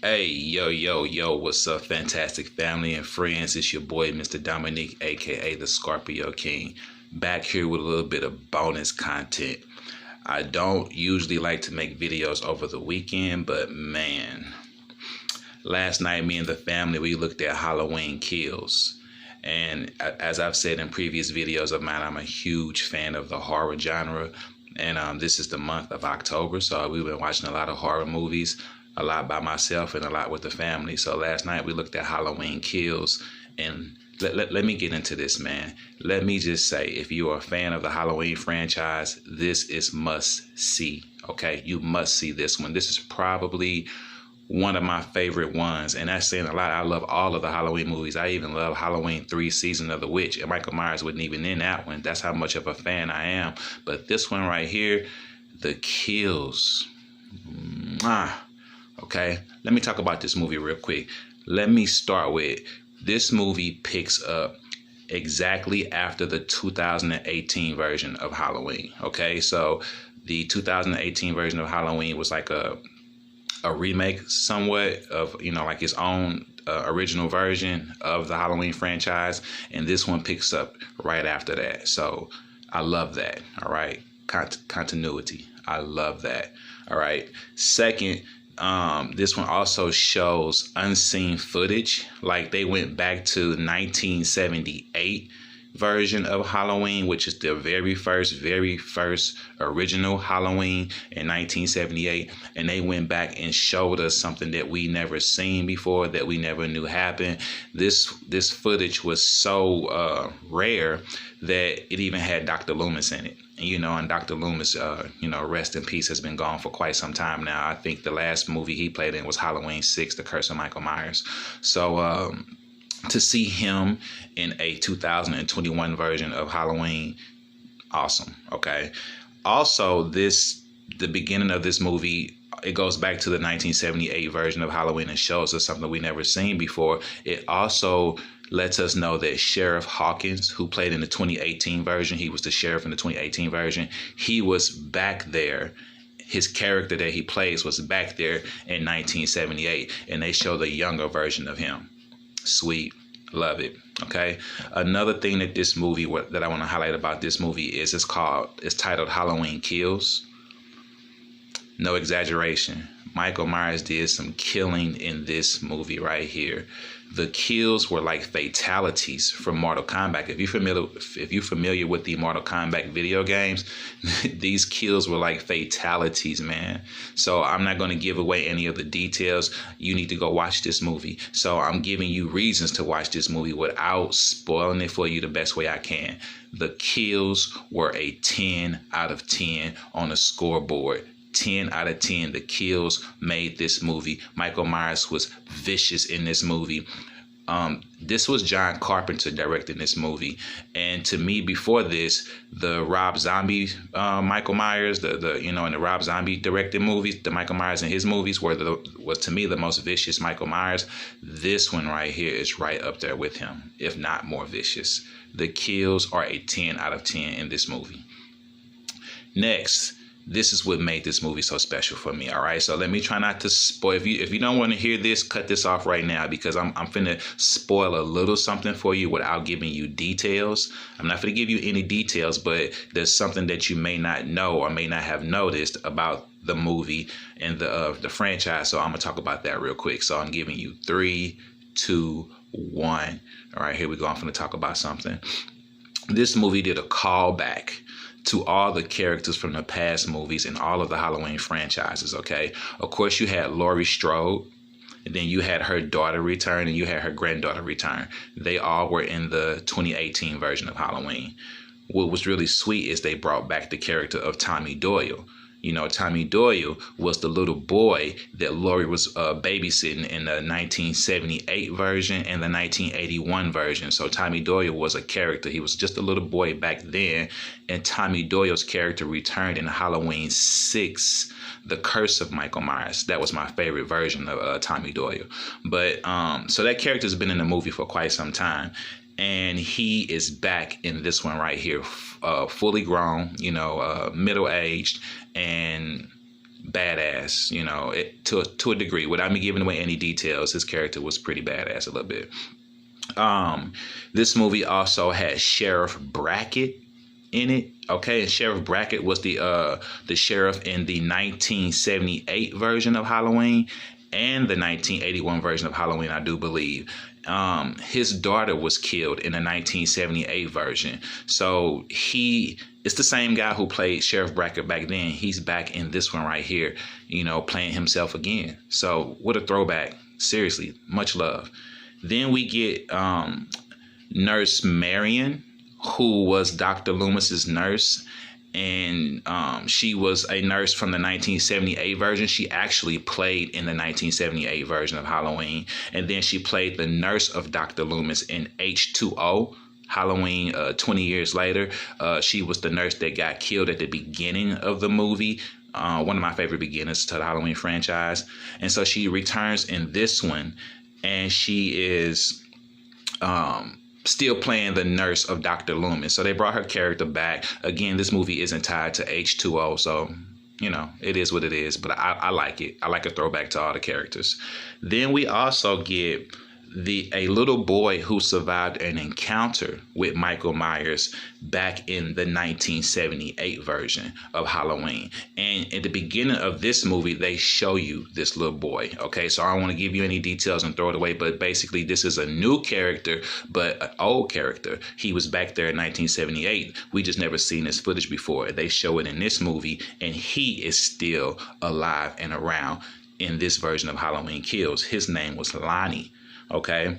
Hey, yo, yo, yo, what's up, fantastic family and friends? It's your boy, Mr. Dominique, aka the Scorpio King, back here with a little bit of bonus content. I don't usually like to make videos over the weekend, but man, last night, me and the family, we looked at Halloween Kills. And as I've said in previous videos of mine, I'm a huge fan of the horror genre. And this is the month of October, so we've been watching a lot of horror movies, a lot by myself and a lot with the family. So last night we looked at Halloween Kills, and let me get into this, man. Let me just say, if you are a fan of the Halloween franchise, this is must see. Okay, you must see this one. This is probably one of my favorite ones, and that's saying a lot. I love all of the Halloween movies. I even love Halloween 3 Season of the Witch, and Michael Myers wasn't even in that one. That's how much of a fan I am. But this one right here, The Kills. Mwah. Okay, let me talk about this movie real quick. Let me start with this movie picks up exactly after the 2018 version of Halloween. Okay, so the 2018 version of Halloween was like a remake somewhat of, like its own original version of the Halloween franchise, and this one picks up right after that. So I love that. All right, continuity. I love that. All right. Second, this one also shows unseen footage. Like they went back to 1978 version of Halloween, which is the very first original Halloween in 1978, and they went back and showed us something that we never seen before, that we never knew happened. This footage was so rare that it even had Dr. Loomis in it. And Dr. Loomis, rest in peace, has been gone for quite some time now. I think the last movie he played in was Halloween 6, The Curse of Michael Myers. So to see him in a 2021 version of Halloween, awesome. Okay. Also, the beginning of this movie, it goes back to the 1978 version of Halloween and shows us something we never seen before. It also lets us know that Sheriff Hawkins, who played in the 2018 version, he was the sheriff in the 2018 version, he was back there. His character that he plays was back there in 1978, and they show the younger version of him. Sweet. Love it. Okay. Another thing that this movie, that I want to highlight about this movie is it's titled Halloween Kills. No exaggeration. Michael Myers did some killing in this movie right here. The kills were like fatalities from Mortal Kombat. If you're familiar with the Mortal Kombat video games, these kills were like fatalities, man. So I'm not going to give away any of the details. You need to go watch this movie. So I'm giving you reasons to watch this movie without spoiling it for you the best way I can. The kills were a 10 out of 10 on the scoreboard. 10 out of 10. The kills made this movie. Michael Myers was vicious in this movie. This was John Carpenter directing this movie, and to me, before this, the Rob Zombie Michael Myers, in the Rob Zombie directed movies, the Michael Myers in his movies was to me the most vicious Michael Myers. This one right here is right up there with him, if not more vicious. The kills are a 10 out of 10 in this movie. Next, this is what made this movie so special for me. All right, so let me try not to spoil. If you don't want to hear this, cut this off right now, because I'm finna spoil a little something for you without giving you details. I'm not gonna give you any details, but there's something that you may not know or may not have noticed about the movie and the franchise. So I'm gonna talk about that real quick. So I'm giving you 3, 2, 1. All right, here we go. I'm finna talk about something. This movie did a callback to all the characters from the past movies and all of the Halloween franchises, okay? Of course, you had Laurie Strode, and then you had her daughter return, and you had her granddaughter return. They all were in the 2018 version of Halloween. What was really sweet is they brought back the character of Tommy Doyle. Tommy Doyle was the little boy that Laurie was babysitting in the 1978 version and the 1981 version. So Tommy Doyle was a character. He was just a little boy back then. And Tommy Doyle's character returned in Halloween 6, The Curse of Michael Myers. That was my favorite version of Tommy Doyle. But so that character's been in the movie for quite some time. And he is back in this one right here, fully grown, middle-aged, and badass, you know, to a degree. Without me giving away any details, his character was pretty badass a little bit. This movie also had Sheriff Brackett in it. Okay, and Sheriff Brackett was the sheriff in the 1978 version of Halloween and the 1981 version of Halloween, I do believe. His daughter was killed in the 1978 version. So it's the same guy who played Sheriff Brackett back then. He's back in this one right here, you know, playing himself again. So what a throwback. Seriously, much love. Then we get Nurse Marion, who was Dr. Loomis's nurse. And she was a nurse from the 1978 version. She actually played in the 1978 version of Halloween. And then she played the nurse of Dr. Loomis in H2O, Halloween 20 years later. She was the nurse that got killed at the beginning of the movie. One of my favorite beginnings to the Halloween franchise. And so she returns in this one. And she is still playing the nurse of Dr. Loomis. So they brought her character back. Again, this movie isn't tied to H2O, so, you know, it is what it is. But I like it. I like a throwback to all the characters. Then we also get a little boy who survived an encounter with Michael Myers back in the 1978 version of Halloween. And at the beginning of this movie, they show you this little boy. Okay, so I don't want to give you any details and throw it away, but basically this is a new character, but an old character. He was back there in 1978. We just never seen this footage before. They show it in this movie, and he is still alive and around in this version of Halloween Kills. His name was Lonnie. Okay,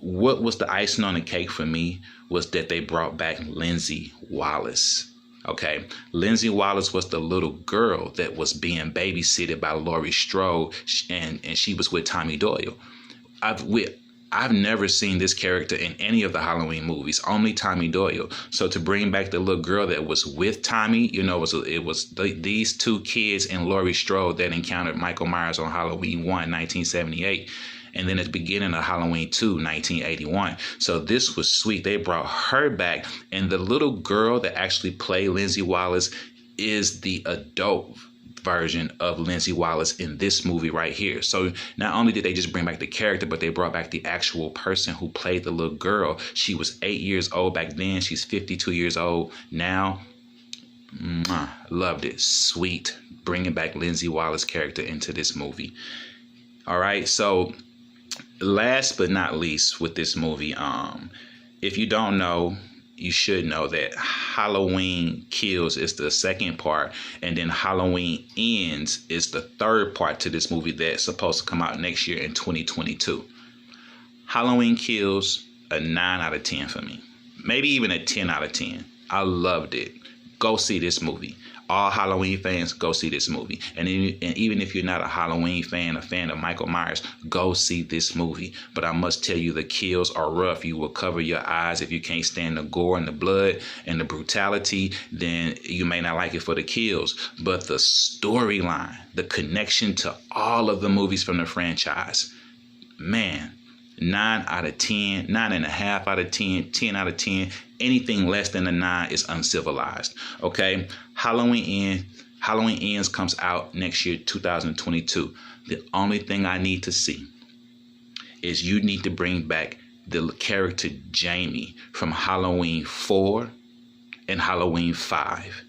what was the icing on the cake for me was that they brought back Lindsay Wallace. Okay, Lindsay Wallace was the little girl that was being babysitted by Laurie Strode, and she was with Tommy Doyle. I've never seen this character in any of the Halloween movies, only Tommy Doyle. So to bring back the little girl that was with Tommy, you know, it was these two kids and Laurie Strode that encountered Michael Myers on Halloween 1, 1978. And then at the beginning of Halloween 2, 1981. So this was sweet. They brought her back. And the little girl that actually played Lindsay Wallace is the adult version of Lindsay Wallace in this movie right here. So not only did they just bring back the character, but they brought back the actual person who played the little girl. She was 8 years old back then. She's 52 years old now. Loved it. Sweet. Bringing back Lindsay Wallace character into this movie. All right. So last but not least with this movie, if you don't know, you should know that Halloween Kills is the second part, and then Halloween Ends is the third part to this movie that's supposed to come out next year in 2022. Halloween Kills, a 9 out of 10 for me. Maybe even a 10 out of 10. I loved it. Go see this movie. All Halloween fans, go see this movie. And even if you're not a Halloween fan, a fan of Michael Myers, go see this movie. But I must tell you, the kills are rough. You will cover your eyes. If you can't stand the gore and the blood and the brutality, then you may not like it for the kills. But the storyline, the connection to all of the movies from the franchise, man, 9 out of 10, 9.5 out of 10, 10 out of 10. Anything less than a 9 is uncivilized. Okay, Halloween Ends comes out next year, 2022. The only thing I need to see is you need to bring back the character Jamie from Halloween 4 and Halloween 5.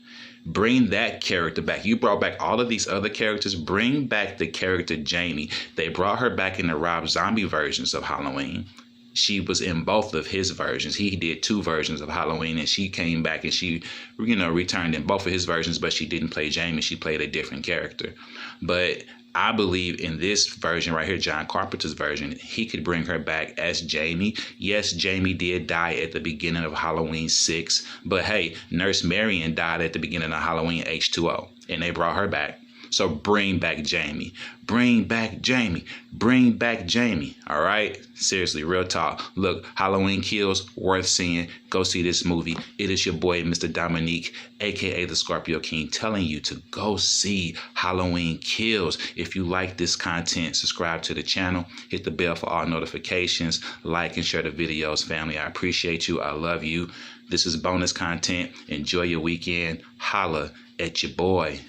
Bring that character back. You brought back all of these other characters. Bring back the character Jamie. They brought her back in the Rob Zombie versions of Halloween. She was in both of his versions. He did 2 versions of Halloween, and she came back and she, returned in both of his versions, but she didn't play Jamie. She played a different character. But I believe in this version right here, John Carpenter's version, he could bring her back as Jamie. Yes, Jamie did die at the beginning of Halloween 6, but hey, Nurse Marion died at the beginning of Halloween H2O, and they brought her back. So bring back Jamie. Bring back Jamie. Bring back Jamie. All right? Seriously, real talk. Look, Halloween Kills, worth seeing. Go see this movie. It is your boy, Mr. Dominique, a.k.a. the Scorpio King, telling you to go see Halloween Kills. If you like this content, subscribe to the channel. Hit the bell for all notifications. Like and share the videos, family. I appreciate you. I love you. This is bonus content. Enjoy your weekend. Holla at your boy.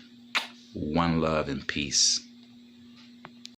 One love and peace.